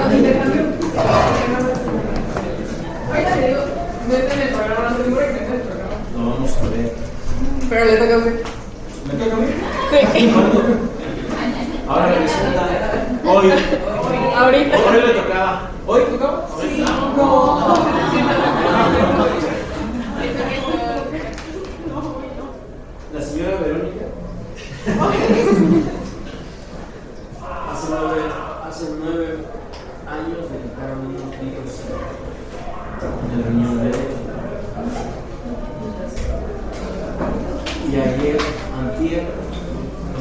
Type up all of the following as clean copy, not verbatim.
Lo vamos a ver. Pero le toca a usted. ¿Me toca a mí? Sí. Ahora me resulta. Hoy. Ahorita. Hoy le tocaba. ¿Hoy tocaba? Sí. La señora Verónica. Hace 9 años le tocaron unos libros en el riñón derecho. Y ayer, antier,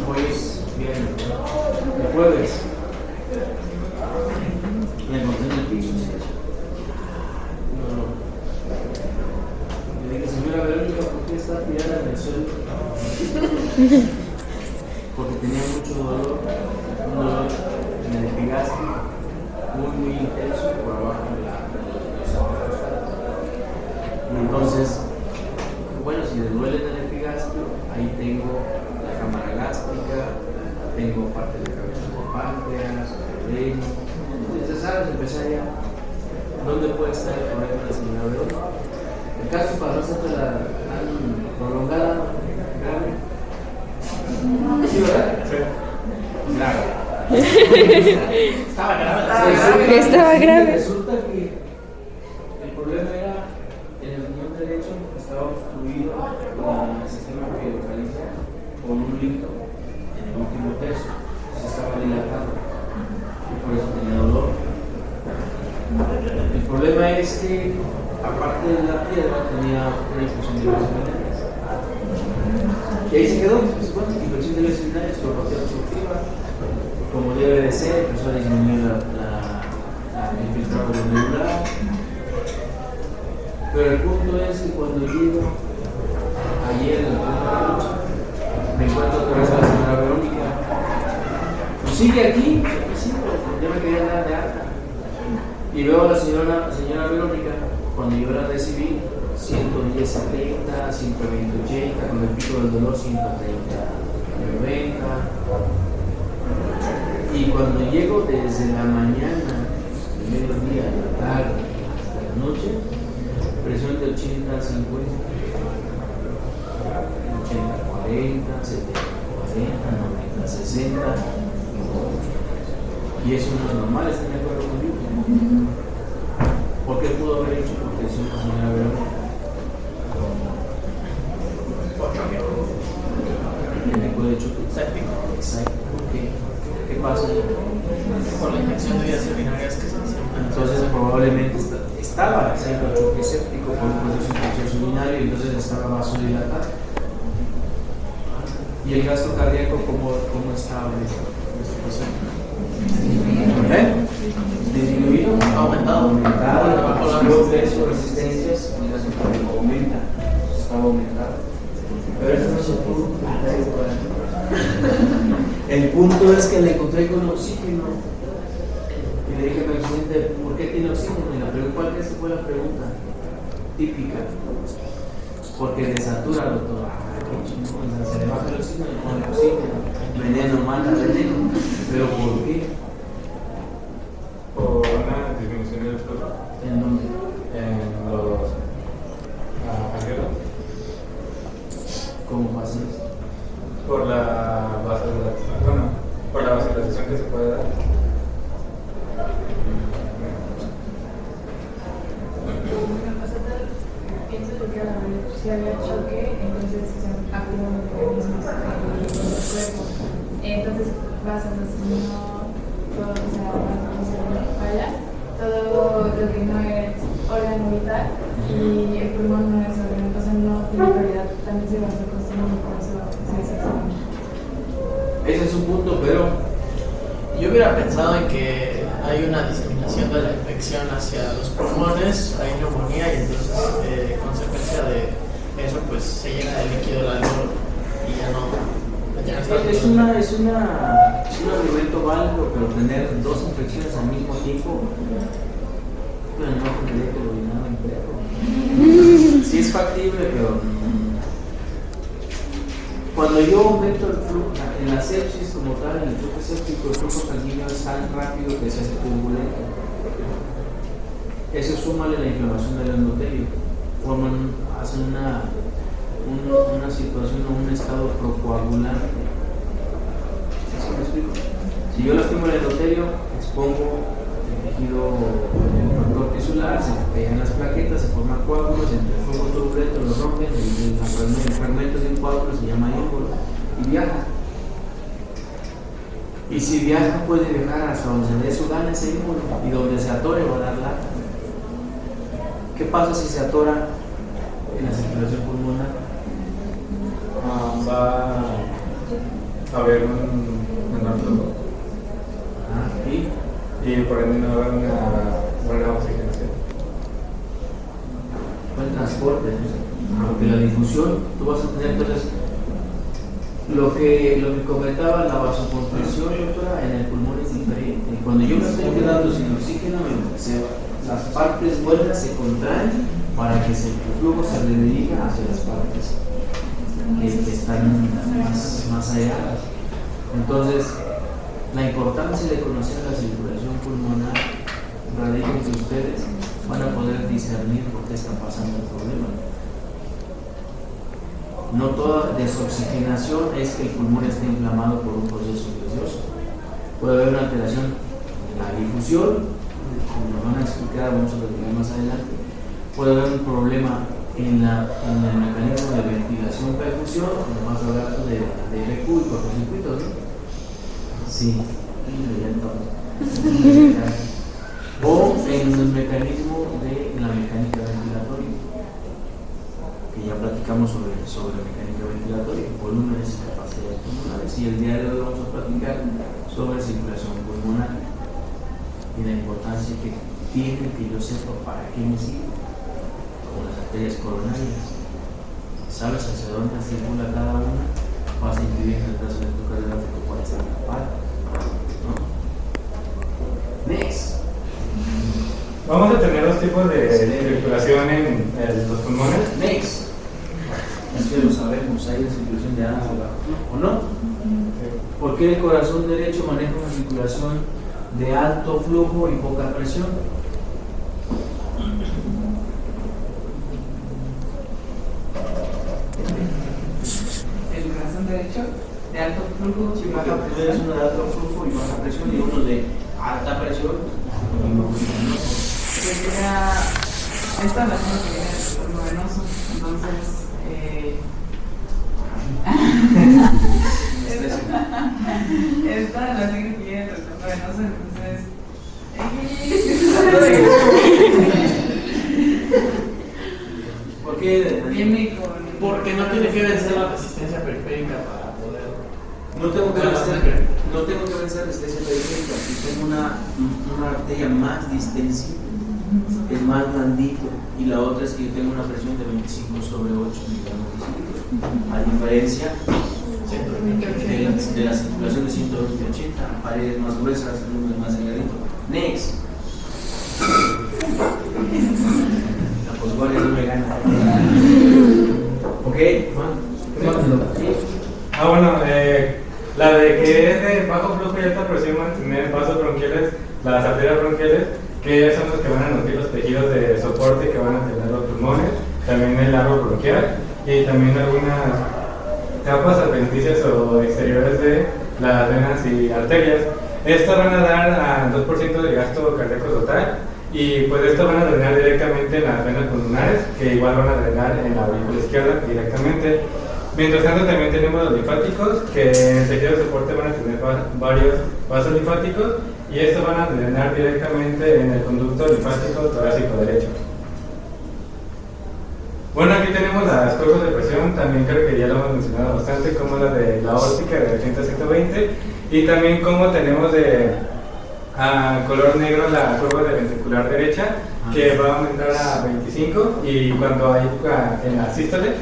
hoy es viernes, el jueves, me encontré en el piso. Le dije, señora Verónica, ¿por qué está tirada en el suelo? Porque tenía mucho dolor, un dolor en el epigastrio, muy intenso por abajo de la próstata. Y entonces, bueno, si le duele en el epigastrio, ahí tengo la cámara gástrica, tengo parte de la cabeza de páncreas, el entonces, ¿sabes? Empecé ya. ¿Dónde puede estar el problema de la señora Verónica? El caso pasó hasta la prolongada grave. ¿Sí, verdad? Sí. Grave. Estaba grave. Estaba grave. Resulta que el problema era en el riñón derecho, estaba obstruido el sistema que localiza con un líquido en el último tercio. Se estaba dilatado y por eso tenía dolor. El problema es que, aparte de la piedra, tenía una infección de vías urinarias. Y ahí se quedó, infección de vías urinarias, turopatía obstructiva. Como debe de ser, empezó a disminuir la infiltrado glomerular. Pero el punto es que cuando llego ayer en la noche, me encuentro otra vez a la señora Verónica. Pues sigue aquí, sí, yo me quería dar de alta. Y veo a la señora Verónica, cuando yo la recibí, 110/70, 120/80, con el pico del dolor 130/90. Y cuando llego desde la mañana, el mediodía, la tarde, hasta la noche, presión de 80/50, 80/40, 70/40, 90/60. Y eso no es normal, ¿están de acuerdo conmigo? ¿Por qué pudo haber hecho hipertensión la señora Verónica? ¿Qué tipo de choque? Exacto. ¿Por qué? ¿Qué pasa? Por la infección de vías urinarias que se hace. Entonces probablemente estaba haciendo choque séptico por un proceso infeccioso urinario y entonces estaba vasodilatado. ¿Y el gasto cardíaco cómo estaba en esta situación? Disminuido, Aumentado. Los pesos, resistencias, el gasto cardíaco aumenta, estaba aumentado. Pero eso no es el punto. El punto es que le encontré con oxígeno. Y le dije al paciente, ¿por qué tiene oxígeno? Y la pregunta, ¿cuál es? Fue la pregunta típica. Porque desatura, doctor. Qué chingón, se le baja el oxígeno y pone oxígeno. Veneno mata veneno. ¿Pero por qué? Por una disminución del flujo ¿En dónde? en los alveolos. ¿Cómo pasa eso? Por la vasodilatación, bueno, por la vasodilatación que se puede dar. Pienso yo que si había choque, entonces se activan los mecanismos del cuerpo. Entonces pasa así, no todo, o sea, falla, todo lo que no es órgano vital y el pulmón no es órgano, entonces no tiene prioridad, también se va a hacer construir y por eso se desactiva. Ese es un punto, pero Yo hubiera pensado en que hay una diseminación de la infección hacia los pulmones, hay neumonía y entonces, consecuencia de eso, pues se llena de líquido el alveolo y ya no está. es un argumento válido, pero tener dos infecciones al mismo tiempo, bueno, no tendría que orinar en perro. Sí es factible, pero cuando yo aumento el flujo, en la sepsis como tal, en el flujo séptico, el flujo sanguíneo es tan rápido que se hace turbulento. Eso súmale la inflamación del endotelio, hacen una situación o un estado procoagulante. ¿Sí me explico? Si yo lastimo el endotelio, expongo el tejido factor tisular, se pegan las plaquetas, se forman coágulos, entre el flujo turbulento lo rompen, el fragmento de un coágulo se llama émbolo y viaja. Y si viaja, puede viajar hasta donde se dé su gana ese émbolo, y donde se atore va a dar lata. ¿Qué pasa si se atora en la circulación pulmonar? Va a haber un flujo y por ende no va a haber una buena oxigenación. El transporte, porque la difusión, tú vas a tener entonces lo que comentaba la vasoconstricción, doctora, en el pulmón es diferente. Cuando yo me estoy quedando sin oxígeno, las partes buenas se contraen para que el flujo se redirija hacia las partes que están más allá. Entonces, la importancia de conocer la circulación pulmonar radica en que ustedes van a poder discernir por qué está pasando el problema. No toda desoxigenación es que el pulmón esté inflamado por un proceso gaseoso. Puede haber una alteración en la difusión, como nos van a explicar, vamos a ver más adelante. Puede haber un problema en el mecanismo de ventilación-perfusión, como más a hablar de BQ y cortocircuitos, ¿no? Sí, o en el mecanismo de la mecánica ventilatoria, que ya platicamos sobre mecánica ventilatoria, volúmenes y capacidades pulmonares, y el día de hoy vamos a platicar sobre circulación pulmonar y la importancia que tiene que yo sepa para qué me sirve, como las arterias coronarias. ¿Sabes hacia dónde circula cada una? Vas a impedir en el caso electrocardiográfico cuál está tapada, ¿no? Next. Vamos a tener dos tipos de circulación en los pulmones. Next. Es que lo sabemos, hay una circulación de alto o no. ¿Por qué el corazón derecho maneja una circulación de alto flujo y poca presión? El corazón derecho de alto flujo y baja Tú presión. eres uno de alto flujo y baja presión y uno de alta presión. Pues era esta es la zona que viene del pulmón venoso, entonces esta es la sangre que viene del pulmón venoso, entonces ¿Por qué? viene con Porque no tiene que vencer la resistencia periférica para poder. No tengo que vencer resistencia periférica. Si tengo una arteria más distensiva, es más blandito, y la otra es que yo tengo una presión de 25/8 miligramos de litro, a diferencia de la circulación de 120/80, paredes más gruesas, números más delgaditos. Next. La posguardia no me gana. Ok, Bueno, la de que es de bajo flujo y alta presión, mantener vasos bronquiales, las arterias bronquiales, que son los que van a nutrir los tejidos de soporte que van a tener los pulmones, también el árbol bronquial y también algunas capas adventicias o exteriores de las venas y arterias. Estas van a dar al 2% del gasto cardíaco total, y pues esto van a drenar directamente en las venas pulmonares, que igual van a drenar en la aurícula izquierda directamente. Mientras tanto, también tenemos los linfáticos, que en el tejido de soporte van a tener varios vasos linfáticos, y estos van a drenar directamente en el conducto linfático torácico derecho. Bueno, aquí tenemos las curvas de presión, también creo que ya lo hemos mencionado bastante, como la de la aórtica de 80 a 120, y también como tenemos de color negro la curva de ventricular derecha, que va a aumentar a 25, y cuando hay en la sístole,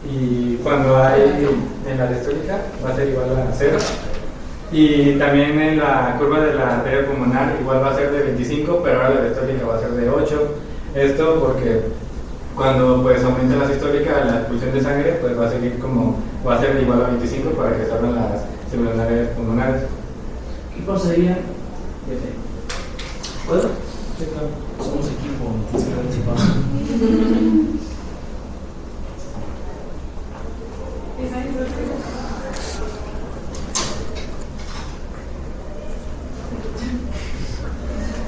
y cuando hay en la diastólica va a ser igual a 0. Y también en la curva de la arteria pulmonar igual va a ser de 25, pero ahora la diastólica va a ser de 8. Esto porque cuando pues aumenta la sistólica, la expulsión de sangre pues va a seguir va a ser igual a 25 para que se abran las células pulmonares. ¿Qué pasaría? ¿Puedo? Somos equipo, es gran espacio.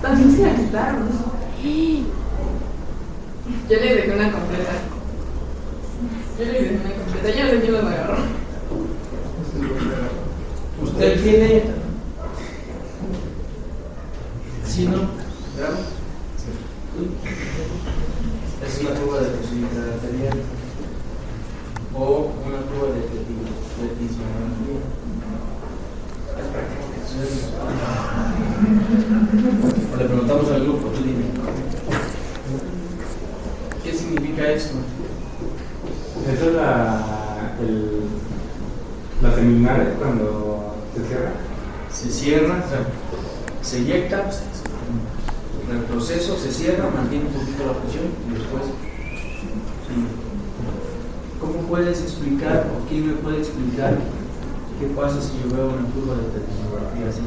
También se la quitaron. Yo le dejé una completa. Yo no sé quién los agarró. Usted tiene. ¿Sí, no? ¿Grabo? Sí. Es una prueba de posibilidad arterial o una prueba de pletismografía. Es práctico. O le preguntamos al grupo, tú dime. ¿Qué significa esto? Esa es la seminal cuando se cierra. Se cierra, o sea, se eyecta, el proceso se cierra, mantiene un poquito la presión y después. Sí. ¿Cómo puedes explicar o quién me puede explicar qué pasa si yo veo una curva de pletismografía así?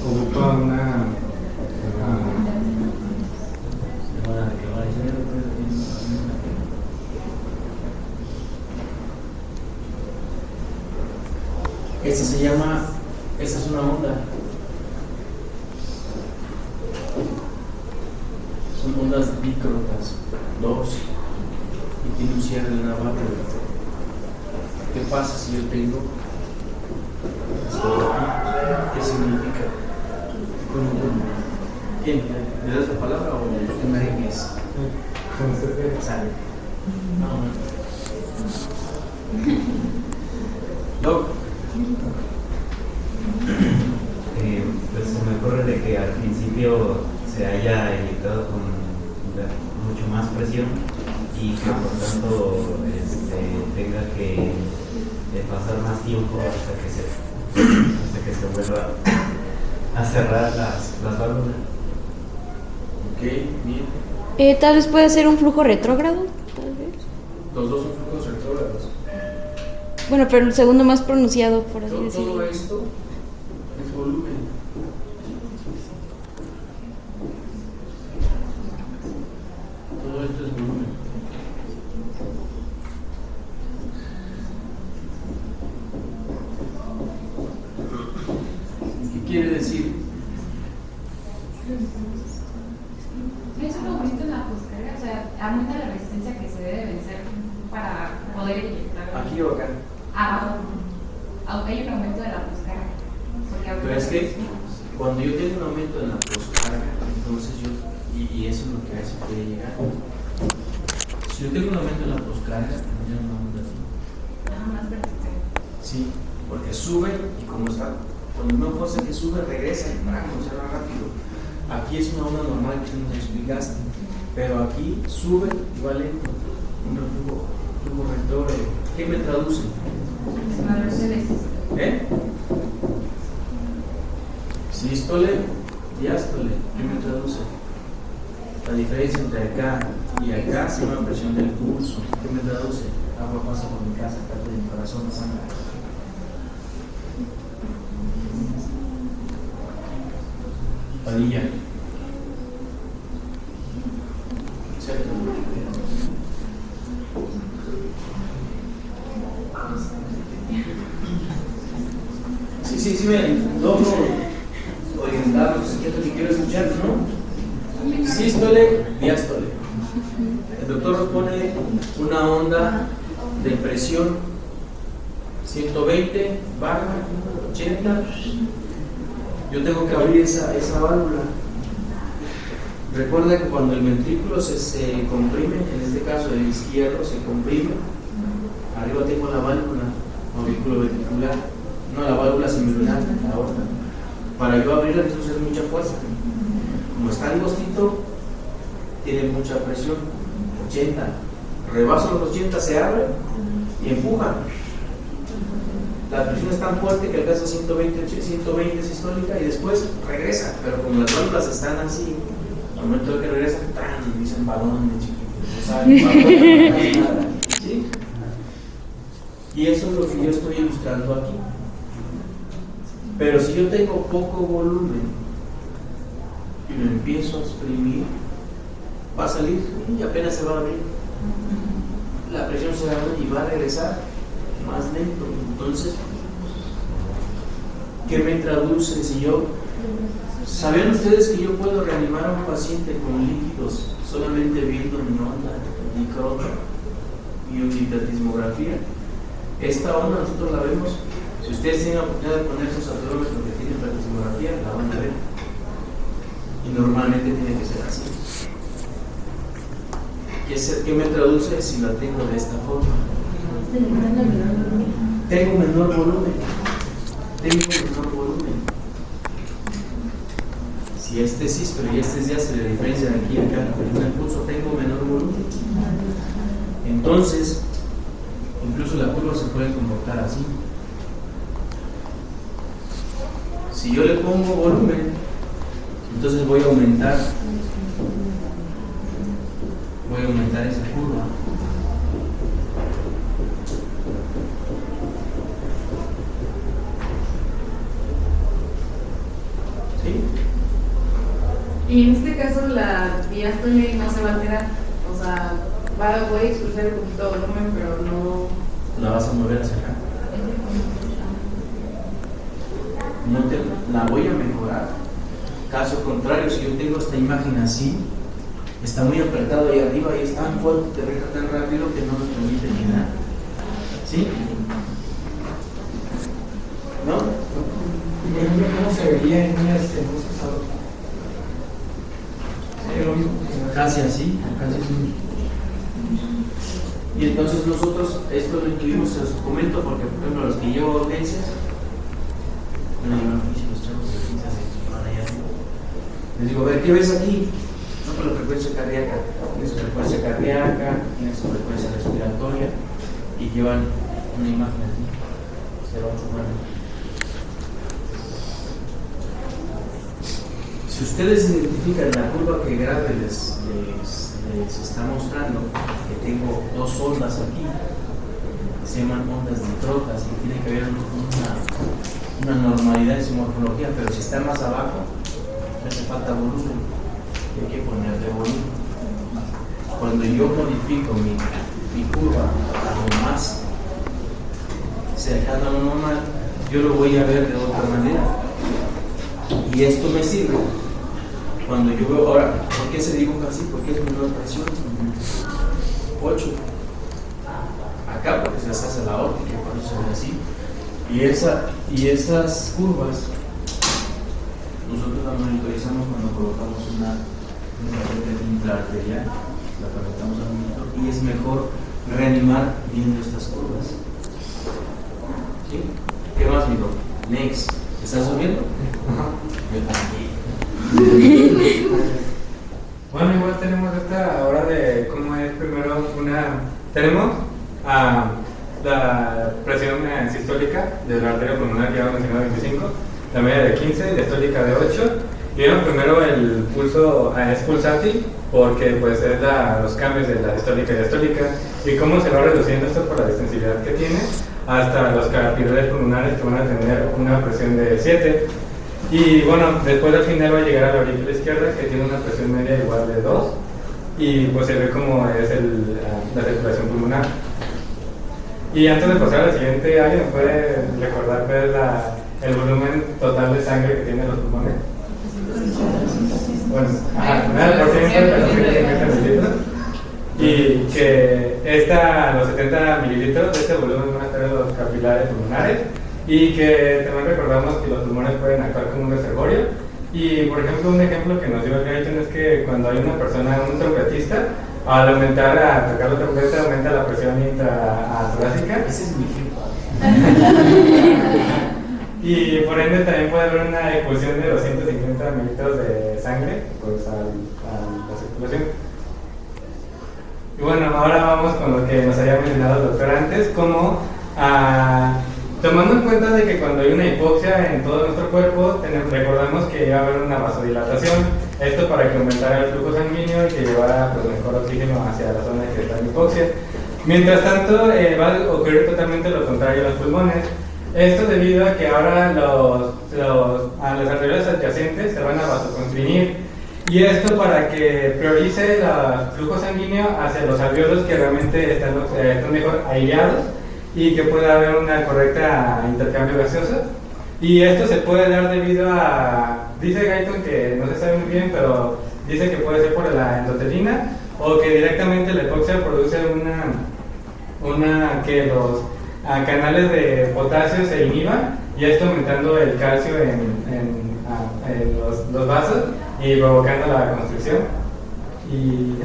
Ocupa una Esta se llama, esta es una onda. Son ondas bícrotas, dos, y tiene un cierre de una válvula. ¿Qué pasa si yo tengo esto de aquí? ¿Qué significa? ¿Quién? ¿Me das la palabra o qué me es? Sale. Doc. Pues se me ocurre de que al principio se haya inyectado con mucho más presión y que por tanto tenga que pasar más tiempo hasta que se vuelva a cerrar las válvulas. Ok, bien. Tal vez puede ser un flujo retrógrado, tal vez. Los dos son flujos retrógrados. Bueno, pero el segundo más pronunciado, por así Todo decirlo. esto es volumen. Todo esto es volumen. ¿Qué quiere decir? Es un aumento en la poscarga, o sea, aumenta la resistencia que se debe vencer para poder inyectar. ¿Aquí o acá? Abajo. Aunque hay un aumento de la poscarga. Pero es que cuando yo tengo un aumento en la poscarga, entonces yo, y eso es lo que a eso puede llegar. Si yo tengo un aumento en la poscarga, ya no ando así. Nada más vertical. Sí, porque sube y como está, cuando una fuerza que sube, regresa y para se va rápido. Aquí es una onda normal que nos explicaste, pero aquí sube y va lento. Un reflujo retrógrado. ¿Qué me traduce? Sístole, diástole. ¿Qué me traduce? La diferencia entre acá y acá se llama presión del pulso. ¿Qué me traduce? Agua pasa por mi casa, acá del corazón, la sangre. Padilla. ¿Cierto? Sí, me logro orientarlos, es lo que quiero escuchar, ¿no? Sístole, diástole. El doctor nos pone una onda de presión 120, baja, 80. Yo tengo que abrir esa válvula. Recuerda que cuando el ventrículo se comprime, en este caso el izquierdo se comprime, arriba tengo la válvula, aurículo ventricular, no la válvula semilunar, la aorta. Para yo abrirla necesito hacer mucha fuerza. Como está angostito, tiene mucha presión, 80. Rebaso los 80, se abre y empuja. La presión es tan fuerte que alcanza 120 sistólica y después regresa, pero como las válvulas están así, al momento de que regresa, ¡tan! Dicen balón de chiquito, no saben, balón, no hay nada, ¿sí? eso es lo que yo estoy ilustrando aquí. Pero si yo tengo poco volumen y lo empiezo a exprimir, va a salir y apenas se va a abrir. La presión se va a abrir y va a regresar más lento. Entonces, ¿qué me traduce? Si yo, ¿sabían ustedes que yo puedo reanimar a un paciente con líquidos solamente viendo mi onda, mi micrófono y una hipertismografía? Esta onda nosotros la vemos. Si ustedes tienen la oportunidad de poner sus acelerómetros que tienen hipertismografía, la van a ver. Y normalmente tiene que ser así. ¿Qué me traduce si la tengo de esta forma? Tengo menor volumen. Si este es sístole y este es diástole, la diferencia de aquí a acá, el pulso, tengo menor volumen. Entonces, incluso la curva se puede comportar así. Si yo le pongo volumen, entonces voy a aumentar esa curva. ¿Sí? Y en este caso la diástole no se va a alterar, o sea, voy a expulsar un poquito de volumen, pero no... La vas a mover hacia acá. La voy a mejorar. Caso contrario, si yo tengo esta imagen así, está muy apretado ahí arriba y es tan fuerte, te deja tan rápido que no nos permite llenar. ¿Sí? ¿No? ¿Cómo se vería en una estenosis? Casi así, casi así. Y entonces nosotros esto lo incluimos, se los comento porque, por ejemplo, los que llevo urgencias, les digo, a ver, ¿qué ves aquí? No, por la frecuencia cardíaca. Tienes su frecuencia cardíaca, tienes su frecuencia respiratoria y llevan una imagen aquí. 089. Si ustedes identifican la curva que Grave les está mostrando, que tengo dos ondas aquí, que se llaman ondas nitrotas y tiene que ver una normalidad en su morfología, pero si está más abajo, me hace falta volumen y hay que ponerle volumen. Cuando yo modifico mi curva algo más cercano a lo normal, yo lo voy a ver de otra manera. Y esto me sirve cuando yo veo, ahora, ¿por qué se dibuja así? Porque es menor presión. 8. Acá porque se les hace la óptica, por eso se ve así. Y esas curvas nosotros las monitorizamos cuando colocamos una red intraarterial, la conectamos al monitor y es mejor reanimar viendo estas curvas. ¿Sí? ¿Qué más, amigo? Next. ¿Estás subiendo? Yo también. Bueno, igual tenemos esta hora de cómo es primero tenemos la presión sistólica de la arteria pulmonar que habíamos mencionado 25, la media de 15, diastólica de 8, y bueno, primero el pulso es pulsátil porque pues es los cambios de la distólica y diastólica y cómo se va reduciendo esto por la distensibilidad que tiene hasta los capilares pulmonares que van a tener una presión de 7. Y bueno, después al final va a llegar a la aurícula izquierda que tiene una presión media igual de 2 y pues se ve cómo es la circulación pulmonar. Y antes de pasar al siguiente, ¿alguien puede recordar cuál es el volumen total de sangre que tienen los pulmones? Bueno, el porcentaje de los 150 mililitros y que los 70 mililitros de este volumen van a estar en los capilares pulmonares. Y que también recordamos que los pulmones pueden actuar como un reservorio. Y por ejemplo, un ejemplo que nos dio el Gaiten es que cuando hay una persona, un trompetista, al aumentar a tocar la trompeta, aumenta la presión intratorácica. Ese es mi ejemplo. Y por ende también puede haber una expulsión de 250 mililitros de sangre pues, a la circulación. Y bueno, ahora vamos con lo que nos había mencionado el doctor antes, como tomando en cuenta de que cuando hay una hipoxia en todo nuestro cuerpo, recordamos que iba a haber una vasodilatación, esto para que aumentara el flujo sanguíneo y que llevara pues, mejor oxígeno hacia la zona que está en hipoxia. Mientras tanto, va a ocurrir totalmente lo contrario a los pulmones. Esto debido a que ahora a las arterias adyacentes se van a vasoconstringir. Y esto para que priorice el flujo sanguíneo hacia los alveolos que realmente están mejor aireados y que pueda haber una correcta intercambio gaseoso. Y esto se puede dar debido a, dice Guyton que no se sabe muy bien, pero dice que puede ser por la endotelina o que directamente la hipoxia produce que los canales de potasio se inhiban y esto aumentando el calcio en los vasos y provocando la constricción. Y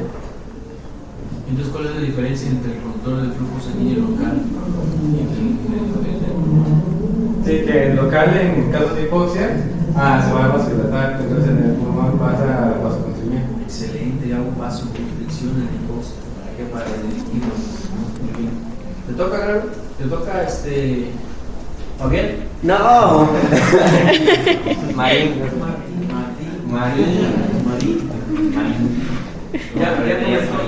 entonces, ¿cuál es la diferencia entre el control del flujo sanguíneo local y sí, que en local, en casos de hipoxia, se va a vasodilatar, entonces en el pulmón pasa a vasoconstricción. Excelente, hago vasoconstricción en el hipoxia, que para el líquido. Muy bien. ¿Te toca, Claro? ¿Te toca Fabián? No. Marín.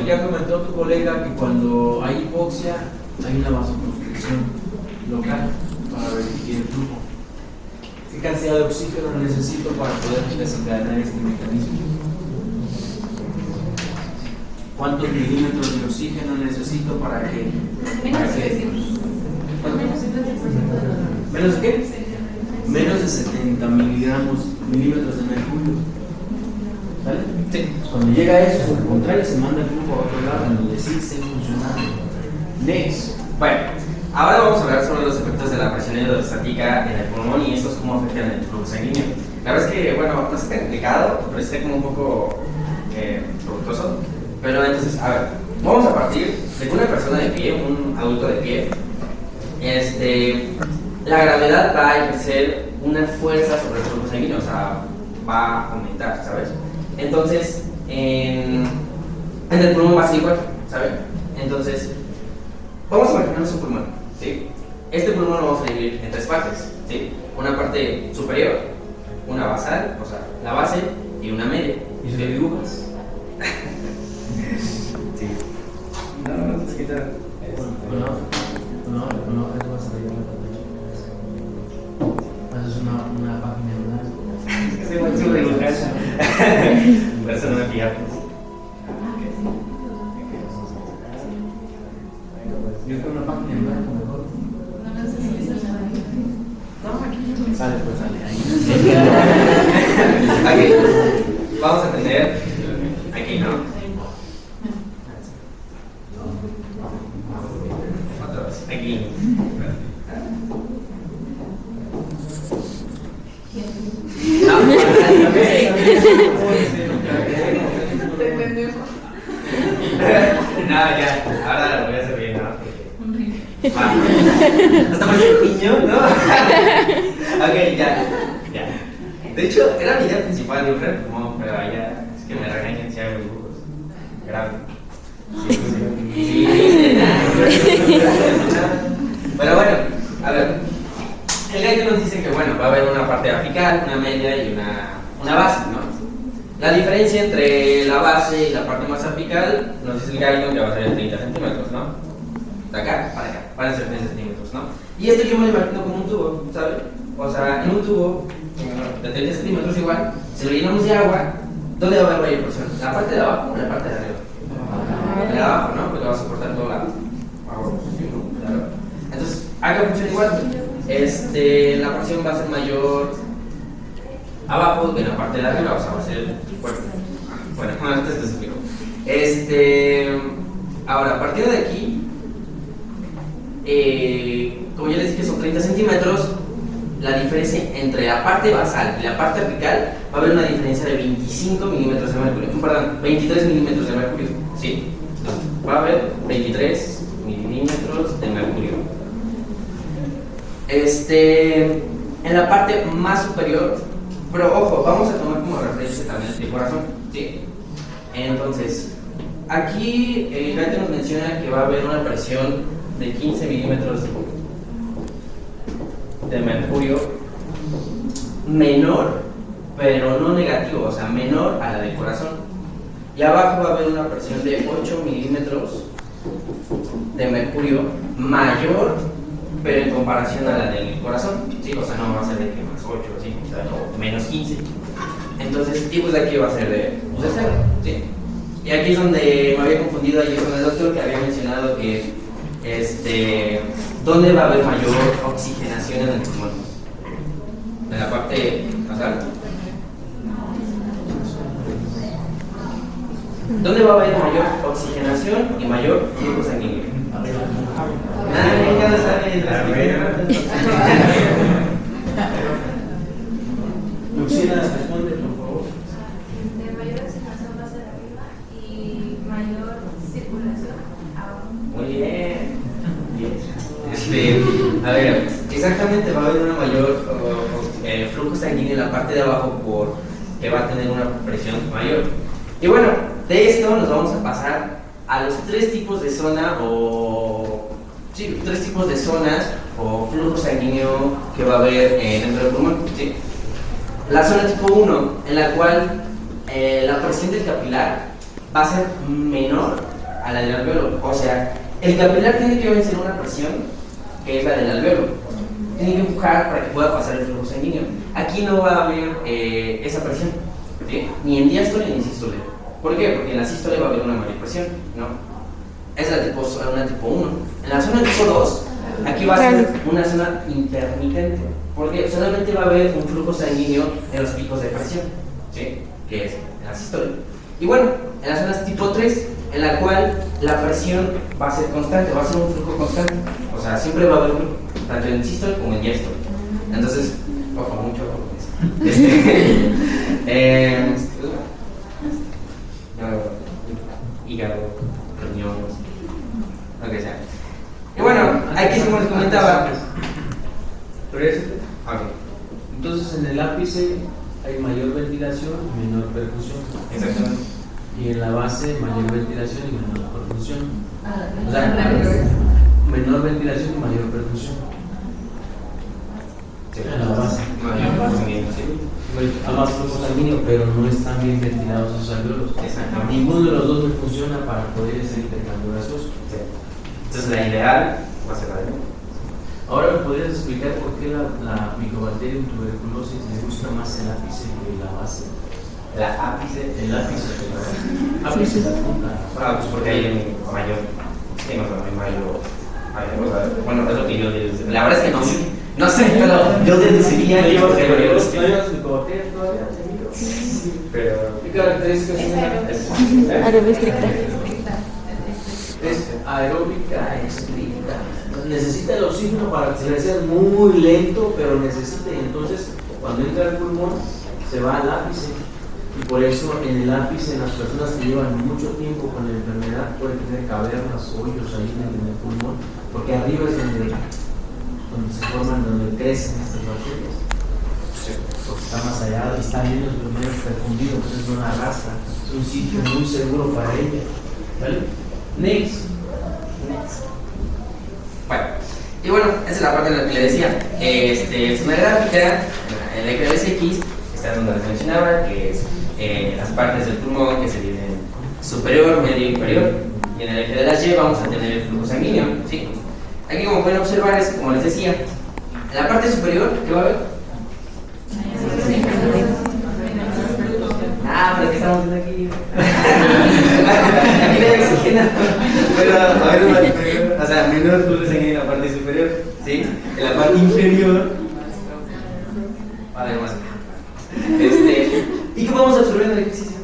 Ya comentó tu colega que cuando hay hipoxia hay una vasoconstricción local para verificar el flujo. ¿Qué cantidad de oxígeno necesito para poder desencadenar este mecanismo? ¿Cuántos milímetros de oxígeno necesito para que? ¿Menos de qué? Menos de 70 milímetros de mercurio. ¿Vale? Sí. Cuando llega a eso, al contrario, se manda el flujo a otro lado, en donde sí esté funcionando. Next. Bueno, ahora vamos a hablar sobre los efectos de la presión hidrostática en el pulmón y estos cómo afectan el flujo sanguíneo. La verdad es que, bueno, no es tan complicado, pero está como un poco tortuoso. Pero entonces, a ver, vamos a partir de que una persona de pie, un adulto de pie, la gravedad va a ejercer una fuerza sobre el flujo sanguíneo, o sea, va a aumentar, ¿sabes? Entonces, en el pulmón va a ser igual, ¿sabes? Entonces, vamos a imaginarnos un pulmón, ¿sí? Este pulmón lo vamos a dividir en tres partes, ¿sí? Una parte superior, una basal, o sea, la base, y una media. ¿Y si lo dibujas? Sí. No, es que no, esto va a salir en la pantalla. Haces una página blanca. Sí, bueno, sí, dibujar. Por eso no me fijaba. Yo creo una página en blanco mejor. Sale, pues sale ahí. Aquí, vamos a tener aquí, ¿no? Otra vez, aquí. No, ya, ahora lo voy a hacer bien, ¿no? Hasta parece un niño, ¿no? Ok, ya. De hecho, era mi idea principal de un repulmón, pero ya es que me regañan si hago dibujos. Grave. Sí. Pero bueno, a ver. El gallo nos dice que bueno, va a haber una parte apical, una media y una base, ¿no? La diferencia entre la base y la parte más apical nos dice el gallo que va a ser de 30 centímetros, ¿no? De acá para acá, van a ser 30 centímetros, ¿no? Y esto yo me lo imagino como un tubo, ¿sabes? O sea, en un tubo de 30 centímetros igual, si lo llenamos de agua, ¿dónde va a haber mayor presión? ¿La parte de abajo o la parte de arriba? La de abajo, ¿no? Porque va a soportar todo lado. Claro. Entonces, acá funciona igual. La presión va a ser mayor abajo que en la parte de arriba, o sea, va a ser bueno, antes les explico. Ahora, a partir de aquí, como ya les dije, son 30 centímetros. La diferencia entre la parte basal y la parte apical va a haber una diferencia de 25 milímetros de mercurio. Perdón, 23 milímetros de mercurio. ¿Sí? Entonces, va a haber 23 milímetros de mercurio. En la parte más superior, pero ojo, vamos a tomar como referencia también el corazón. ¿Sí? Entonces, aquí el gigante nos menciona que va a haber una presión de 15 milímetros de mercurio menor, pero no negativo, o sea, menor a la del corazón. Y abajo va a haber una presión de 8 milímetros de mercurio mayor, pero en comparación a la del corazón, ¿sí? O sea, no va a ser de que más 8, ¿sí? O sea, no, menos 15. Entonces, y pues aquí va a ser de 0, ¿sí? Y aquí es donde me había confundido ayer con el doctor, que había mencionado que ¿dónde va a haber mayor oxigenación en el pulmón? En la parte nasal. ¿Dónde va a haber mayor oxigenación y mayor flujo sanguíneo? Nadie ya sabe. Luciana, responde, por favor. De mayor oxigenación va a ser arriba y mayor circulación abajo. Muy bien. A ver, exactamente va a haber una mayor flujo sanguíneo en la parte de abajo porque va a tener una presión mayor. Y bueno, de esto nos vamos a pasar a los 3 tipos de zona sí, 3 tipos de zonas o flujo sanguíneo que va a haber dentro del pulmón, ¿sí? La zona tipo 1, en la cual la presión del capilar va a ser menor a la del alveolo. O sea, el capilar tiene que vencer una presión que es la del alveolo. Tiene que empujar para que pueda pasar el flujo sanguíneo. Aquí no va a haber esa presión, ¿sí? Ni en diástole ni en sístole. ¿Por qué? Porque en la sístole va a haber una mayor presión, ¿no? Esa es la tipo 1. En la zona tipo 2, aquí va a ser una zona intermitente. Porque solamente va a haber un flujo sanguíneo en los picos de presión, ¿sí? Que es en la sístole. Y bueno, en la zona tipo 3, en la cual la presión va a ser constante, va a ser un flujo constante. O sea, siempre va a haber flujo, tanto en sístole como en diástole. Entonces, ojo, mucho ojo con eso. Hígado, riñón, lo que sea. Y bueno, aquí como les comentaba. Okay. Entonces en el ápice hay mayor ventilación y menor perfusión. Exactamente. Y en la base mayor ventilación y menor perfusión. O Al sea, revés. menor ventilación y mayor perfusión. Sí. En la base. Mayor sanguíneo, sí. A más flujo sanguíneo, pero no están bien ventilados sus alveolos. Exactamente. Ninguno de los dos me funciona para poder hacer intercambio gaseoso. Sí. Entonces la ideal va a ser la de Ahora, ¿me podrías explicar por qué la Mycobacterium tuberculosis le gusta más el ápice que la base? la ápice. El ápice de la base. Ápice es la punta. Pues porque hay un mayor. Sí, no sé, mayor. Bueno, es lo que yo deduciría. La verdad es que no sé. No sé, pero yo deduciría que ¿No llevas Mycobacterium todavía? Sí, pero. ¿Qué características tiene? Aeróbica estricta. Es aeróbica estricta. Necesita el oxígeno para que sea muy lento, pero necesita, y entonces cuando entra al pulmón se va al ápice. Y por eso en el ápice, en las personas que llevan mucho tiempo con la enfermedad, pueden tener cavernas, hoyos ahí en el pulmón, porque arriba es donde se forman, donde crecen estas bacterias. Porque está más allá y está bien los primeros perfundidos, entonces no la arrastra. Es un sitio muy seguro para ella. ¿Vale? Next. Bueno, y bueno, esa es la parte en la que le decía. Es una gráfica, en la EGBSX, está donde les mencionaba, que es las partes del pulmón que se dividen superior, medio e inferior. Y en el eje de las Y vamos a tener el flujo sanguíneo, ¿sí? Aquí, como pueden observar, es como les decía, en la parte superior, ¿qué va a haber? Pero que estamos viendo aquí. Aquí no hay oxígeno. Pero a ver, o sea, menor flujo sanguíneo en la parte superior, ¿sí? En la parte inferior va a haber más. ¿Y qué vamos a absorber en el ejercicio?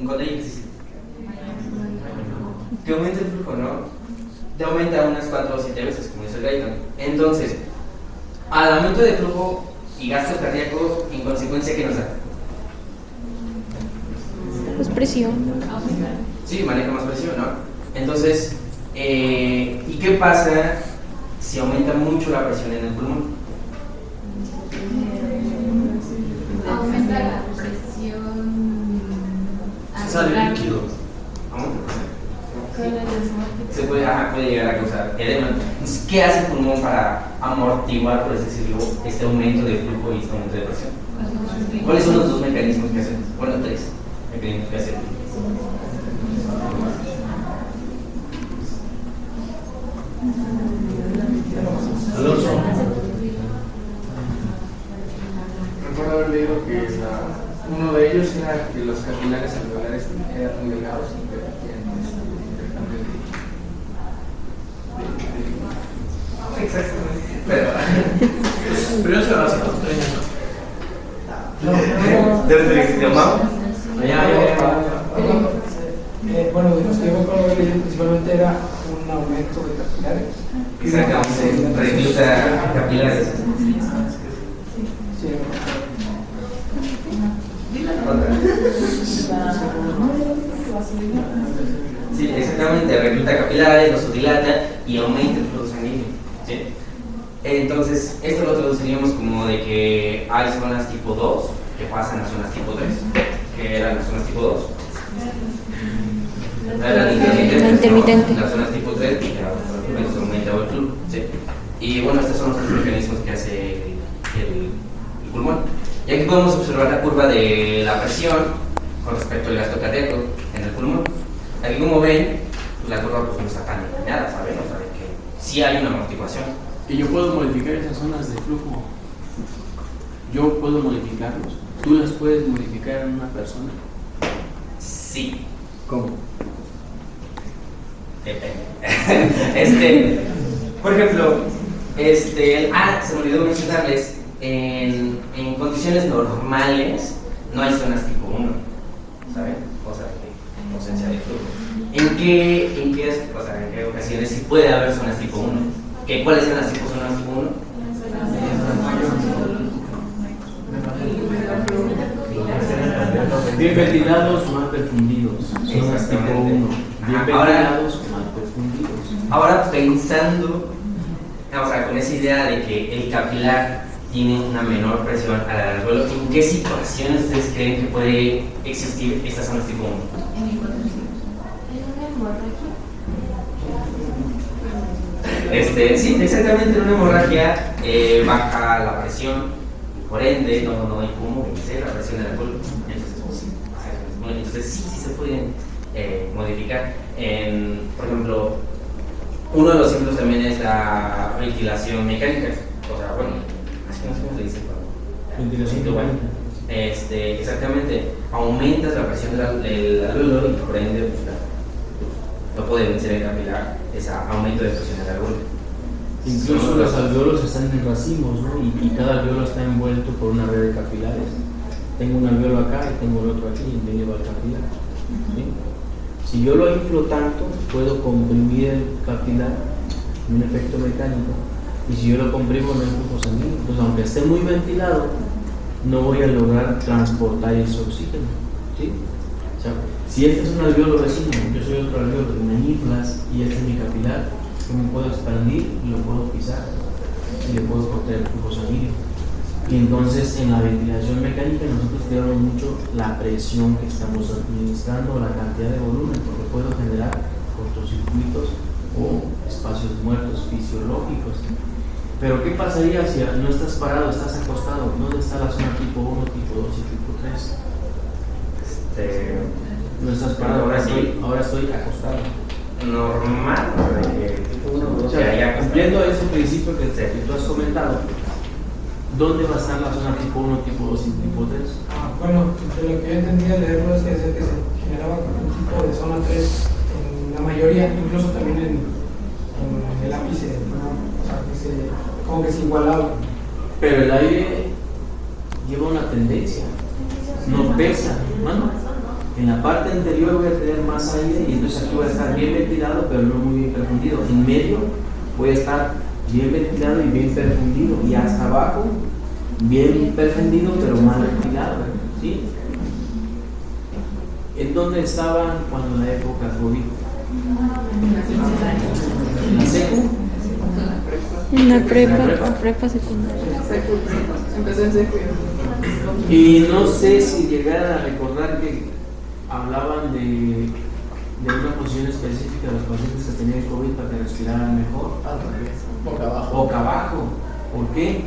Cuando hay ejercicio. Que aumenta el flujo, ¿no? Te aumenta unas 4 o 7 veces, como dice el Guyton. Entonces, al aumento de flujo y gasto cardíaco, en consecuencia, ¿qué nos da? Pues presión. Sí, maneja más presión, ¿no? Entonces, ¿y qué pasa si aumenta mucho la presión en el pulmón? Aumenta la presión. Sale líquido. Se puede llegar a causar edema. Entonces, ¿qué hace el pulmón para amortiguar, por así decirlo, este aumento de flujo y este aumento de presión? ¿Cuáles son los dos mecanismos que hacen? Bueno, 3 mecanismos que hacen. Alonso. Recuerdo haber leído que uno de ellos era que los capilares alveolares eran muy delgados y permitían intercambio de exactamente. Pero eso era hace 3 años. ¿Desde el idioma? Bueno, de los que yo me acuerdo haber leído principalmente era un aumento de capilares. Exactamente, recluta capilares. Sí. Sí, exactamente, recluta capilares, los dilata y aumenta el flujo sanguíneo. ¿Sí? Entonces, esto lo traduciríamos como de que hay zonas tipo 2 que pasan a zonas tipo 3, que eran las zonas tipo 2. La intermitente. Las zonas tipo 3 y ya se aumenta el flujo. ¿Sí? Y bueno, estos son los tres mecanismos que hace el pulmón. Y aquí podemos observar la curva de la presión con respecto al gasto cardíaco en el pulmón. Aquí, como ven, la curva pues, no está tan alineada, ¿saben? O sea, que sí hay una amortiguación. Y yo puedo modificar esas zonas de flujo. Yo puedo modificarlos. ¿Tú las puedes modificar en una persona? Sí. ¿Cómo? Depende. Por ejemplo, se me olvidó mencionarles, en condiciones normales no hay zonas tipo 1, ¿saben? O sea, de ausencia de flujo. ¿En qué ocasiones sí puede haber zonas tipo 1? ¿Cuáles son las zonas tipo 1? Bien ventilados, mal perfundidos. Zonas tipo 1. Bien ventilados, mal perfundidos. Ahora pensando, con esa idea de que el capilar tiene una menor presión al alveolo, ¿en qué situaciones ustedes creen que puede existir estas zonas tipo 1? Sí, exactamente, en una hemorragia baja la presión, por ende no hay cómo vencer la presión del alveolo. Entonces sí se pueden modificar. Por ejemplo, uno de los ejemplos también es la ventilación mecánica. O sea, bueno, así no sé cómo se dice. Ventilación mecánica. Exactamente, aumentas la presión del alveolo y por ende pues, no puede vencer el capilar, ese aumento de presión del alveolo. Incluso los alveolos están en racimos, ¿no? Y cada alveolo está envuelto por una red de capilares. Tengo un alveolo acá y tengo el otro aquí y en medio va el capilar. ¿Sí? Si yo lo inflo tanto, puedo comprimir el capilar en un efecto mecánico. Y si yo lo comprimo, no hay flujo sanguíneo. Entonces, aunque esté muy ventilado, no voy a lograr transportar ese oxígeno. ¿Sí? O sea, si este es un alveolo vecino, yo soy otro alveolo y me inflas y este es mi capilar, yo me puedo expandir y lo puedo pisar y le puedo cortar el flujo sanguíneo. Y entonces en la ventilación mecánica nosotros cuidamos mucho la presión que estamos administrando, la cantidad de volumen, porque puedo generar cortocircuitos o espacios muertos fisiológicos. Pero ¿qué pasaría si no estás parado, estás acostado? ¿Dónde está la zona tipo 1, tipo 2 y tipo 3? No estás parado, ahora estoy acostado. Normal, o sea, cumpliendo ese principio que tú has comentado, ¿dónde va a estar la zona tipo 1, tipo 2 y tipo 3? Bueno, de lo que yo entendía de leerlo es que se generaba un tipo de zona 3 en la mayoría, incluso también en el ápice, ¿no? O sea, como que se igualaba. Pero el aire lleva una tendencia, no pesa, ¿no? En la parte anterior voy a tener más aire y entonces aquí voy a estar bien ventilado pero no muy bien perfundido. En medio voy a estar bien ventilado y bien perfundido, y hasta abajo bien perfundido pero mal ventilado, ¿sí? ¿En dónde estaban cuando la época COVID? ¿En la secu? En la prepa secundaria. Empezó en secu. Y no sé si llegaran a recordar que hablaban de una posición específica de los pacientes que tenían COVID para que respiraran mejor. Boca abajo. ¿Por qué?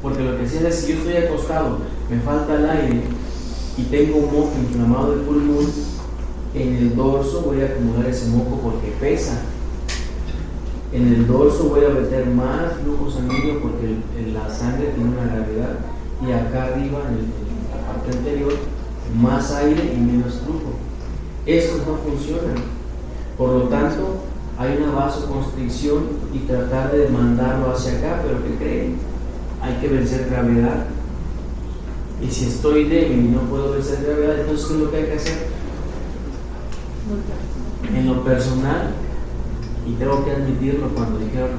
Porque lo que decían es, si yo estoy acostado, me falta el aire y tengo un moco inflamado del pulmón, en el dorso voy a acumular ese moco porque pesa. En el dorso voy a meter más flujo sanguíneo porque la sangre tiene una gravedad, y acá arriba, en la parte anterior, más aire y menos flujo. Estos no funcionan. Por lo tanto, hay una vasoconstricción y tratar de mandarlo hacia acá, pero ¿qué creen? Hay que vencer gravedad. Y si estoy débil y no puedo vencer gravedad, entonces ¿qué es lo que hay que hacer? En lo personal, y tengo que admitirlo, cuando dijeron,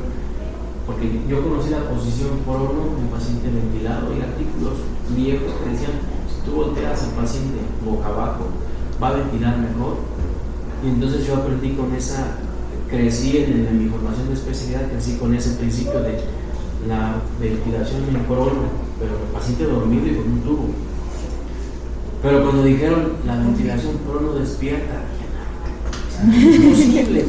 porque yo conocí la posición prono de paciente ventilado, y artículos viejos que decían, si tú volteas al paciente boca abajo, va a ventilar mejor. Y entonces yo aprendí con esa, crecí en mi formación de especialidad, crecí con ese principio de la ventilación en prono, pero el paciente dormido y con un tubo. Pero cuando dijeron la ventilación prono despierta, es imposible.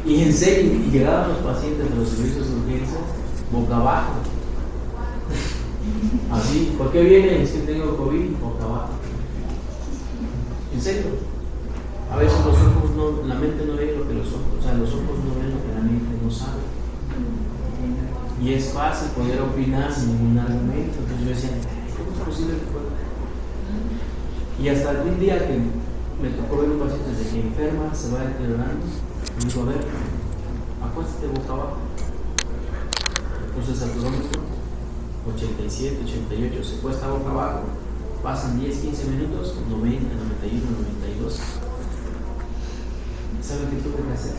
Y en serio, y llegaban los pacientes de los servicios de urgencias boca abajo. Así, ¿por qué vienen? Es que tengo COVID, boca abajo. En serio. A veces los ojos no, la mente no ve lo que los ojos, o sea, los ojos no ven lo que la mente no sabe. Y es fácil poder opinar sin ningún argumento. Entonces yo decía, ¿cómo es posible que pueda? Y hasta algún día que me tocó ver un paciente desde que enferma, se va deteriorando, me dijo, a ver, acuéstate boca abajo. Entonces el termómetro, 87, 88, se cuesta boca abajo, pasan 10, 15 minutos, 90, 91, 92. ¿Saben qué tuve que hacer?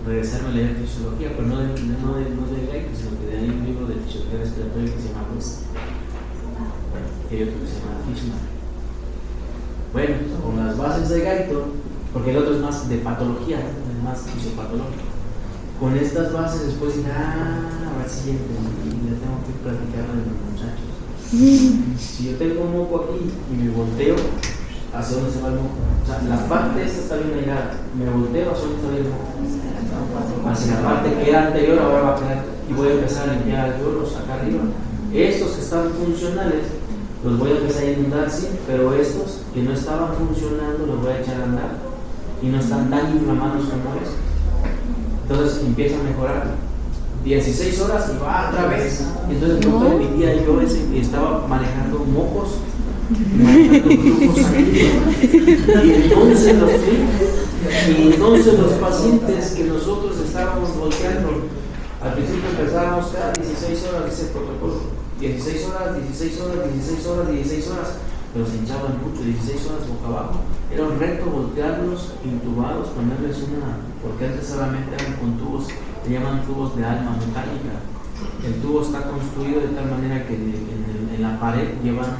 Regresarme a leer fisiología, pero no de Geico, sino que de ahí un libro de fisiología respiratoria que se llama West, que hay otro que se llama Fishman. Bueno, con las bases de Geico, porque el otro es más de patología, es más fisiopatológico. Con estas bases después dije, a ver si ya entendí, ya tengo que platicarlo de los muchachos. Si yo tengo un moco aquí y me volteo, ¿hacia dónde se va el moco? O sea, la parte esta está bien ligada, me volteo, ¿hacia dónde está el moco? Hacia la parte que era anterior, ahora va a quedar, y voy a empezar a limpiar alveolos acá arriba. Estos que están funcionales los voy a empezar a inundar, sí, pero estos que no estaban funcionando los voy a echar a andar y no están tan inflamados como estos. Entonces empieza a mejorar. 16 horas y va otra vez. Entonces no permitía yo estaba manejando mocos, manejando grupos sanguíneos. Y entonces los pacientes que nosotros estábamos volteando, al principio empezábamos cada 16 horas, dice el protocolo. 16 horas, 16 horas, 16 horas, 16 horas, pero se hinchaban mucho, 16 horas boca abajo. Era un reto voltearlos intubados, ponerles porque antes solamente eran con tubos, se llaman tubos de alma metálica. El tubo está construido de tal manera que en la pared llevan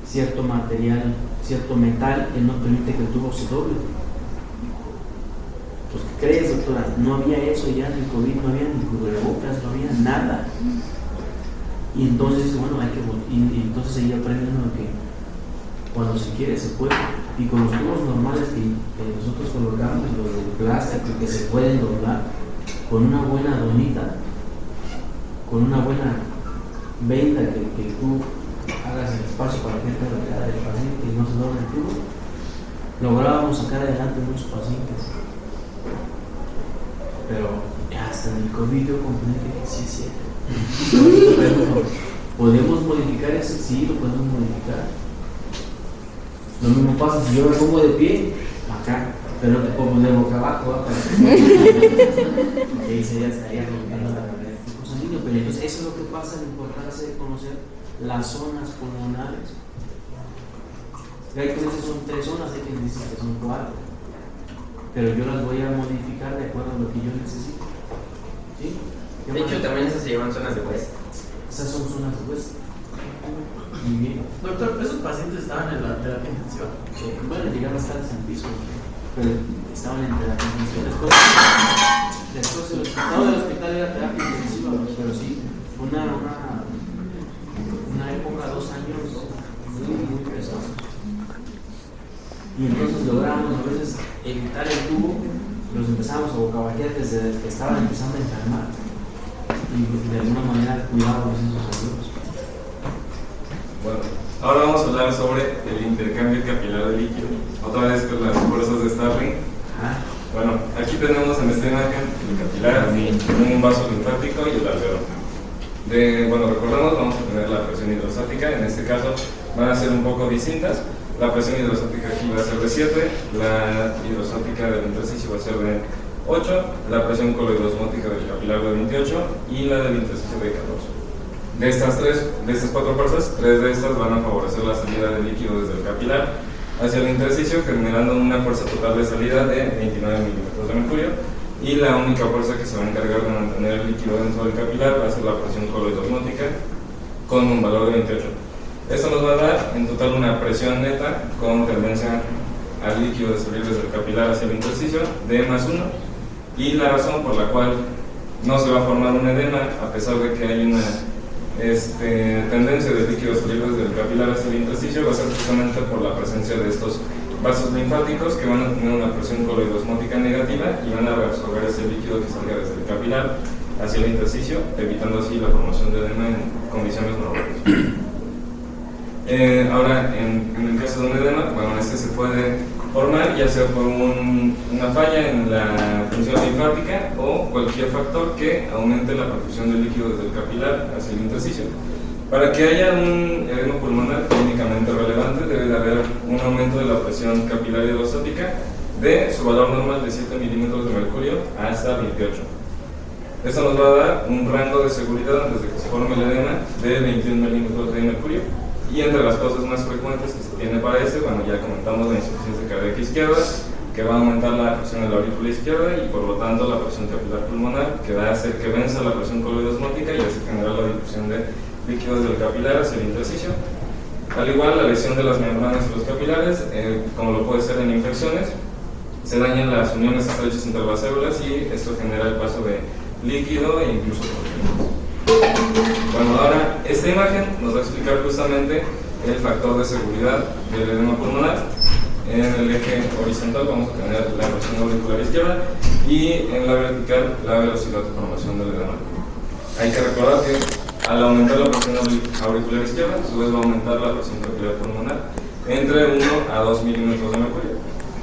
cierto material, cierto metal que no permite que el tubo se doble. Pues, ¿qué crees, doctora? No había eso ya en el COVID, no había ni cubrebocas, no había nada. Y entonces, bueno, y entonces seguía aprendiendo que cuando se quiere se puede. Y con los tubos normales que nosotros colocamos, los de plástico que se pueden doblar, con una buena donita, con una buena venda que tú hagas el espacio para que entre la cara del paciente y no se doble el tubo, lográbamos sacar adelante muchos pacientes. Pero hasta en el COVID yo comprendí que sí es cierto. ¿Podemos modificar eso? Sí, lo podemos modificar. Lo mismo pasa si yo me pongo de pie, acá, pero no te pongo de boca abajo, porque ahí ya estaría rompiendo la barrera del flujo sanguíneo. Pero entonces eso es lo que pasa, la importancia de conocer las zonas pulmonares. Hay que veces son 3 zonas, hay quienes dicen que son 4, pero yo las voy a modificar de acuerdo a lo que yo necesito. ¿Sí? De hecho, también esas se llaman zonas de West. Esas son zonas de West. Muy bien. Doctor, ¿esos pacientes estaban en la terapia intensiva? Bueno, llegaron hasta el piso, pero estaban en terapia intensiva. Después el resultado del hospital era terapia intensiva, pero sí, una época, 2 años muy pesados. Y entonces logramos a veces evitar el tubo, los empezamos a bocabajear desde que estaban empezando a enfermar. Y de alguna manera cuidábamos esos alumnos. Bueno, ahora vamos a hablar sobre el intercambio capilar de líquido. Otra vez con las fuerzas de Starling. Bueno, aquí tenemos en esta imagen el capilar, un vaso linfático y el alveolo. Bueno, recordemos, vamos a tener la presión hidrostática, en este caso van a ser un poco distintas. La presión hidrostática aquí va a ser de 7, la hidrostática del intersticio va a ser de 8, la presión coloidosmótica del capilar de 28 y la del intersticio de 14. De estas 4 fuerzas, 3 de estas van a favorecer la salida del líquido desde el capilar hacia el intersticio, generando una fuerza total de salida de 29 milímetros de mercurio, y la única fuerza que se va a encargar de mantener el líquido dentro del capilar va a ser la presión coloidosmótica con un valor de 28. Esto nos va a dar en total una presión neta con tendencia al líquido de salir desde el capilar hacia el intersticio de más 1, y la razón por la cual no se va a formar un edema a pesar de que hay una tendencia del líquido a salir desde el capilar hacia el intersticio va a ser justamente por la presencia de estos vasos linfáticos que van a tener una presión coloidosmótica negativa y van a reabsorber ese líquido que salga desde el capilar hacia el intersticio, evitando así la formación de edema en condiciones normales. Ahora, en el caso de un edema, bueno, se puede formar ya sea por una falla en la función linfática o cualquier factor que aumente la perfusión del líquido desde el capilar hacia el intersticio. Para que haya un edema pulmonar clínicamente relevante debe de haber un aumento de la presión capilar hidrostática de su valor normal de 7 milímetros de mercurio hasta 28. Esto nos va a dar un rango de seguridad antes de que se forme el edema de 21 milímetros de mercurio. Y entre las cosas más frecuentes que se tiene para bueno, ya comentamos la insuficiencia cardíaca izquierda, que va a aumentar la presión de la aurícula izquierda y por lo tanto la presión capilar pulmonar, que va a hacer que venza la presión coloidosmótica y hace generar la difusión de líquidos del capilar hacia el intersticio. Al igual, la lesión de las membranas de los capilares, como lo puede ser en infecciones, se dañan las uniones estrechas entre las células y esto genera el paso de líquido e incluso proteínas. Bueno, ahora esta imagen nos va a explicar justamente el factor de seguridad del edema pulmonar. En el eje horizontal vamos a tener la presión auricular izquierda y en la vertical la velocidad de formación del edema. Hay que recordar que al aumentar la presión auricular izquierda, a su vez va a aumentar la presión capilar pulmonar entre 1 a 2 milímetros de mercurio.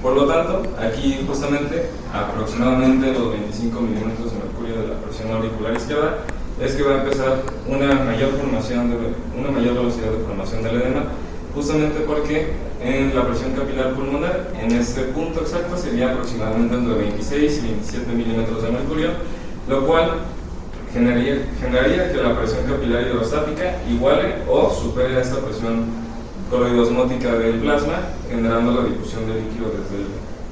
Por lo tanto, aquí justamente aproximadamente los 25 milímetros de mercurio de la presión auricular izquierda es que va a empezar una mayor velocidad de formación del edema, justamente porque en la presión capilar pulmonar, en este punto exacto, sería aproximadamente entre 26 y 27 milímetros de mercurio, lo cual generaría que la presión capilar hidrostática iguale o supere a esta presión coloidosmótica del plasma, generando la difusión del líquido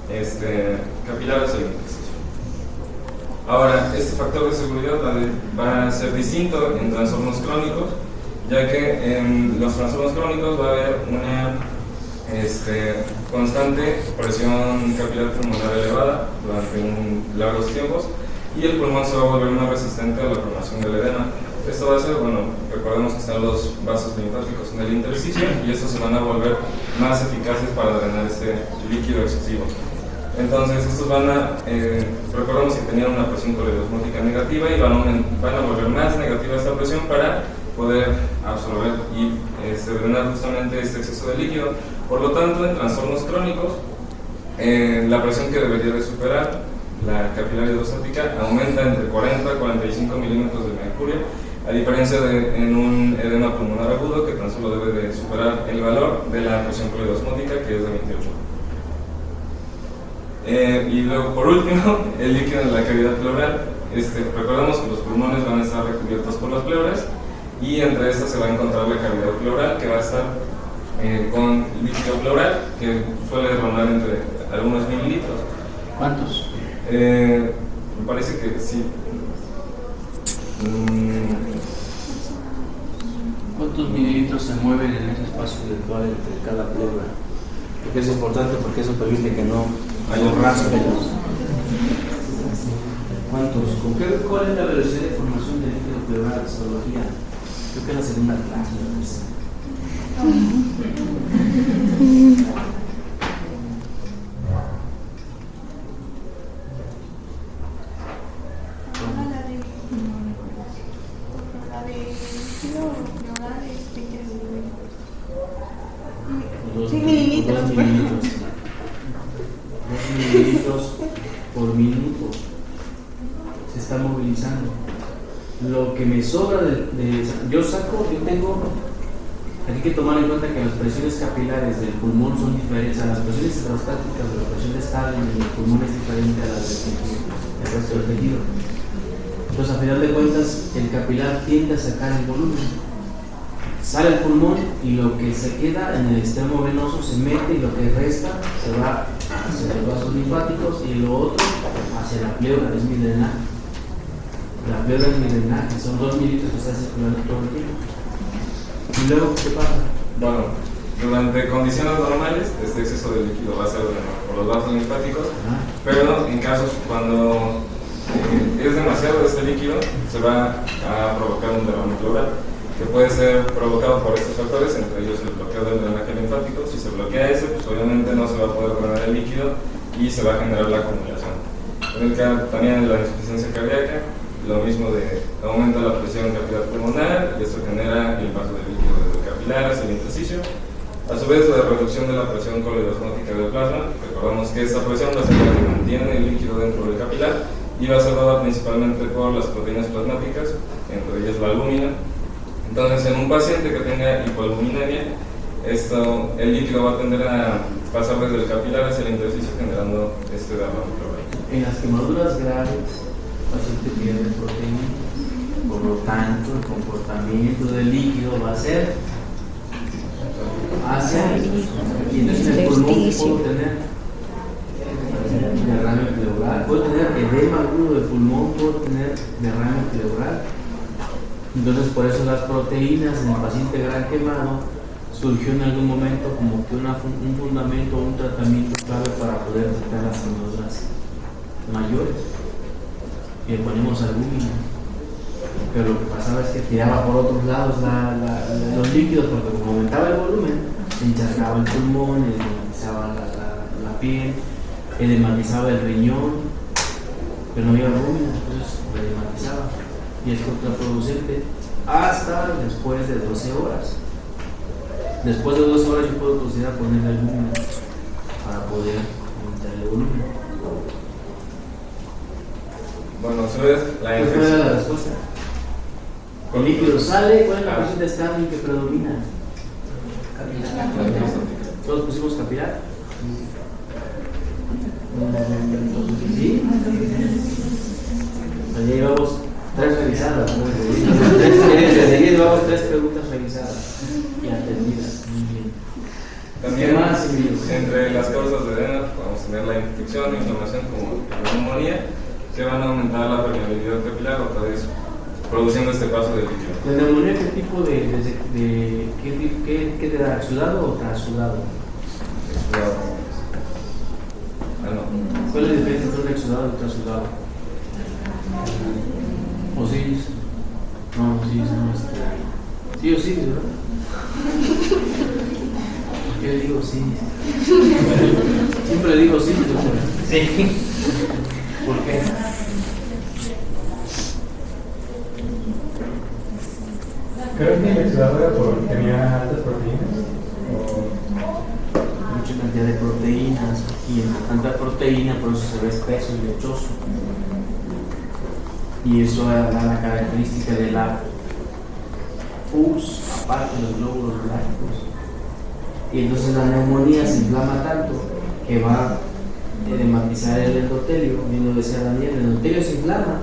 desde el capilar hacia el intersticio. Ahora, este factor de seguridad va a ser distinto en trastornos crónicos, ya que en los trastornos crónicos va a haber una constante presión capilar pulmonar elevada durante largos tiempos y el pulmón se va a volver más resistente a la formación del edema. Esto va a ser, recordemos que están los vasos linfáticos en el intersticio y estos se van a volver más eficaces para drenar este líquido excesivo. Entonces, estos recordemos que tenían una presión coloidosmótica negativa y van a volver más negativa esta presión para poder absorber y drenar justamente este exceso de líquido. Por lo tanto, en trastornos crónicos, la presión que debería de superar la capilar hidrostática aumenta entre 40 y 45 milímetros de mercurio, a diferencia de en un edema pulmonar agudo que tan solo debe de superar el valor de la presión coloidosmótica, que es de 28. Y luego, por último, el líquido en la cavidad pleural. Recordemos que los pulmones van a estar recubiertos por las pleuras y entre estas se va a encontrar la cavidad pleural, que va a estar con líquido pleural que suele rondar entre algunos mililitros. ¿Cuántos? Me parece que sí. ¿Cuántos mililitros se mueven en ese espacio virtual entre cada pleura? Porque es importante, porque eso permite que no haya rastros. ¿Cuántos? ¿Cuál es la velocidad de formación del líquido pleural de histología? Creo que es la segunda clase. por minuto se está movilizando. Lo que me sobra yo tengo, hay que tomar en cuenta que las presiones capilares del pulmón son diferentes, las presiones hidrostáticas de la presión estable en el pulmón es diferente a las del resto del tejido. Entonces, a final de cuentas, el capilar tiende a sacar el volumen. Sale el pulmón y lo que se queda en el extremo venoso se mete y lo que resta se va hacia los vasos linfáticos y lo otro hacia la pleura, es mi drenaje. La pleura es mi drenaje, son 2 mililitros que está circulando todo el tiempo. ¿Y luego qué pasa? Bueno, durante condiciones normales, este exceso de líquido va a ser por los vasos linfáticos, pero en casos cuando es demasiado de este líquido, se va a provocar un derrame pleural, que puede ser provocado por estos factores, entre ellos el bloqueo del drenaje linfático. Si se bloquea ese, pues obviamente no se va a poder drenar el líquido y se va a generar la acumulación. En el caso también de la insuficiencia cardíaca, lo mismo de aumenta la presión capilar pulmonar y esto genera el paso del líquido desde el capilar hacia el intersticio. A su vez, la reducción de la presión coloidosmótica del plasma, recordamos que esta presión va a ser la que mantiene el líquido dentro del capilar y va a ser dada principalmente por las proteínas plasmáticas, entre ellas la albúmina. Entonces, en un paciente que tenga hipoalbuminemia, el líquido va a tender a pasar desde el capilar hacia el intersticio generando este derrame pleural. En las quemaduras graves, el paciente pierde proteína, por lo tanto, el comportamiento del líquido va a ser hacia y entonces en el pulmón puedo tener derrame pleural, puedo tener edema agudo del pulmón, puedo tener derrame pleural. Entonces, por eso las proteínas en el paciente gran quemado surgió en algún momento como que un fundamento, un tratamiento clave para poder tratar las quemaduras mayores. Y le ponemos albúmina. Pero lo que pasaba es que tiraba por otros lados los líquidos, porque como aumentaba el volumen, se encharcaba el pulmón, edematizaba la piel, edematizaba el riñón, pero no había albúmina, entonces lo edematizaba. Y es contraproducente hasta después de 12 horas. Después de 12 horas yo puedo considerar ponerle albúmina para poder aumentar el volumen. Bueno, eso es la infección. ¿Cuál era la respuesta? El líquido sale, ¿cuál es la presión de Starling que predomina? Capilar. ¿Todos pusimos capilar? ¿Sí? Ya llevamos 3 revisadas. Desde ahí llevamos 3 preguntas revisadas y atendidas. Muy bien. También, ¿qué más? entre las causas de edema, podemos tener la infección, inflamación como la neumonía, que van a aumentar la permeabilidad capilar otra vez, produciendo este paso de líquido. ¿La neumonía qué tipo qué te da? ¿Exudado o transudado? Exudado. No. ¿Cuál es la diferencia entre un exudado y un transudado? Osiris. No, Osiris no Sí, Osiris, ¿verdad? ¿Por qué le digo Osiris? Siempre le digo Osiris, doctor. Sí. ¿Por qué? Creo que el exudado era porque tenía altas proteínas. Mucha cantidad de proteínas y entre tanta proteína por eso se ve espeso y lechoso. Y eso da la característica de la pus, aparte de los glóbulos blancos. Y entonces la neumonía se inflama tanto que va a edematizar el endotelio. Bien lo decía Daniel, el endotelio se inflama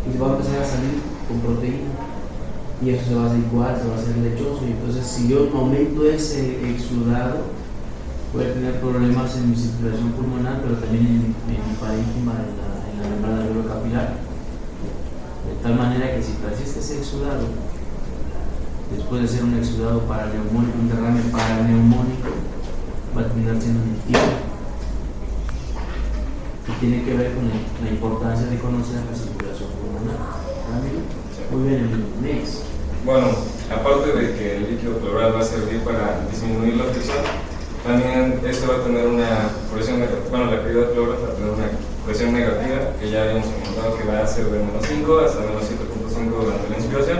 y va a empezar a salir con proteína. Y eso se va a hacer igual, se va a hacer lechoso. Y entonces, si yo aumento ese exudado, voy a tener problemas en mi circulación pulmonar, pero también en mi parénquima, en la membrana alveolo-capilar. De tal manera que si persiste ese exudado, después de ser un exudado paraneumónico, un derrame paraneumónico, va a terminar siendo un ictio. Y tiene que ver con la importancia de conocer la circulación pulmonar. Muy bien, next. Bueno, aparte de que el líquido pleural va a servir para disminuir la presión, también esto va a tener una presión negativa. Bueno, la cavidad pleural va a tener una presión negativa, que ya habíamos comentado que va a ser de -5 hasta -7.5 durante la inspiración,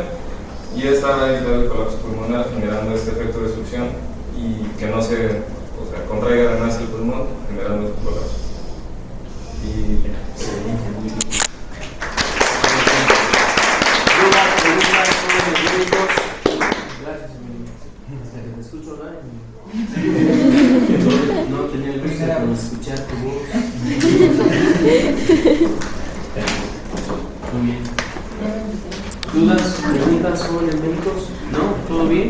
y esta va a evitar el colapso pulmonar, generando este efecto de succión y que no se contraiga además el pulmón, generando este colapso. Y No tenía el gusto de escuchar tu voz. Muy bien. ¿Dudas, preguntas, jóvenes médicos? ¿No? ¿Todo bien?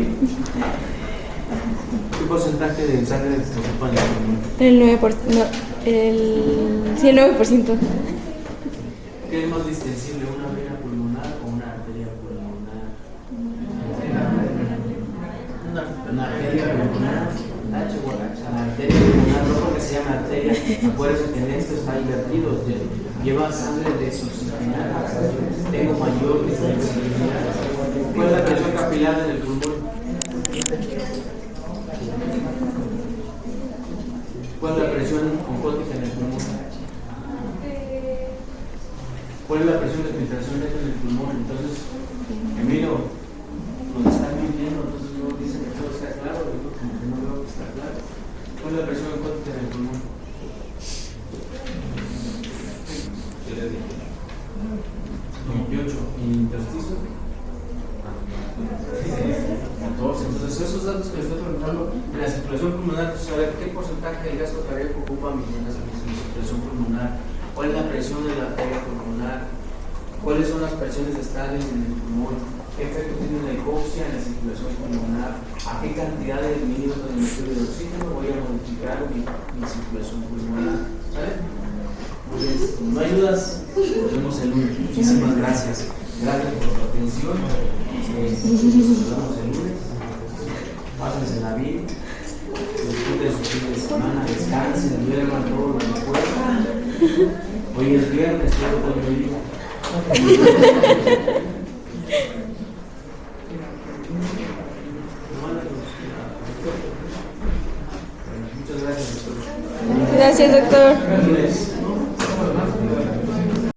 ¿Qué porcentaje de sangre se ocupa en el pulmón? El 9%. No, sí, el 9%. ¿Qué es más distensible, una vena pulmonar o una arteria pulmonar? Una arteria pulmonar. La arteria pulmonar, no porque se llama arteria, acuérdense que en esto está invertido. Lleva sangre desoxigenada. Tengo mayor distensibilidad. ¿Cuál es la presión capilar en el pulmón? ¿Cuál es la presión oncótica en el pulmón? ¿Cuál es la presión de filtración en el pulmón? Entonces, Emilio, nos están mintiendo, entonces luego dicen que todo está claro, y luego como que no veo que está claro. ¿Cuál es la presión oncótica en el pulmón? 28. ¿Y intersticio? 14. Entonces, esos datos que le estoy preguntando en la circulación pulmonar, pues, a ver qué porcentaje del gasto cardíaco ocupa mi circulación pulmonar, cuál es la presión de la arteria pulmonar, cuáles son las presiones estables en el pulmón, qué efecto tiene la hipoxia en la circulación pulmonar, a qué cantidad de milímetros de mercurio de oxígeno voy a modificar mi circulación pulmonar. ¿Sale? Pues, no hay dudas, nos vemos el lunes. Muchísimas gracias. Gracias por su atención. Nos vemos el lunes. Pásense bien. Disfruten su fin de semana. Descansen, duerman todo lo que puedan. Hoy es viernes, todo el día. Muchas gracias, doctor. Gracias, doctor. Gracias.